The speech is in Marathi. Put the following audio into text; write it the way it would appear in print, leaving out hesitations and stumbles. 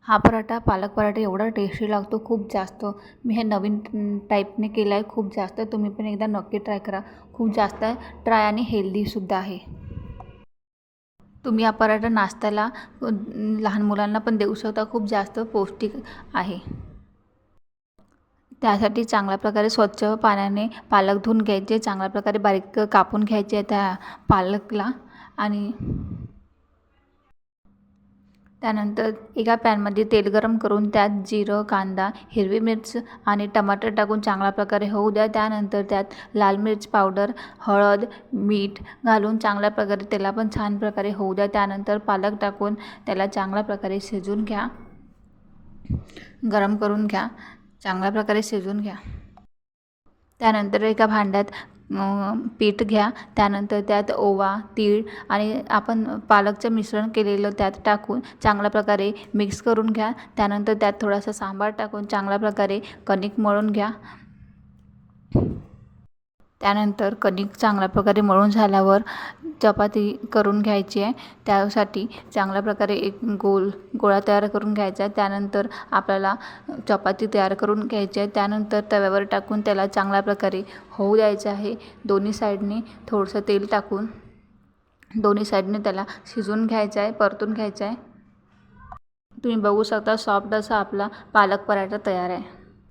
हा पराठा पालक पराठा एवढा टेस्टी लागतो, खूप जास्त. मी हे नवीन टाईपने केला आहे खूप जास्त. तुम्ही पण एकदा नक्की ट्राय करा. खूप जास्त ट्राय आणि हेल्दीसुद्धा आहे. तुम्ही हा पराठा नाश्त्याला लहान मुलांना पण देऊ शकता. खूप जास्त पौष्टिक आहे. त्यासाठी चांगल्या प्रकारे स्वच्छ पाण्याने पालक धुवून घ्यायचे. चांगल्या प्रकारे बारीक कापून घ्यायचे त्या पालकला. आणि त्यानंतर एका पॅनमध्ये तेल गरम करून त्यात जिरं, कांदा, हिरवी मिर्च आणि टमाटर टाकून चांगल्या प्रकारे होऊ द्या. त्यानंतर त्यात लाल मिर्च पावडर, हळद, मीठ घालून चांगल्या प्रकारे त्याला पण छान प्रकारे होऊ द्या. त्यानंतर पालक टाकून त्याला चांगल्या प्रकारे शिजवून घ्या. गरम करून घ्या. चांगल्या प्रकारे शिजवून घ्या. त्यानंतर एका भांड्यात पीठ घ्या. त्यानंतर त्यात ओवा, तीळ आणि आपण पालकचं मिश्रण केलेलं त्यात टाकून चांगल्या प्रकारे मिक्स करून घ्या. त्यानंतर त्यात थोडासा सांबार टाकून चांगल्या प्रकारे कणिक मळून घ्या. त्यानंतर कणिक चांगल्या प्रकारे मळून झाल्यावर चपाती करून घ्यायची आहे. त्यासाठी चांगल्या प्रकारे एक गोळा तयार करून घ्यायचा आहे. त्यानंतर आपल्याला चपाती तयार करून घ्यायची आहे. त्यानंतर तव्यावर टाकून त्याला चांगल्या प्रकारे होऊ द्यायचं आहे. दोन्ही साईडने थोडंसं तेल टाकून दोन्ही साईडने त्याला शिजवून घ्यायचं आहे, परतून घ्यायचं आहे. तुम्ही बघू शकता सॉफ्ट असा आपला पालक पराठा तयार आहे.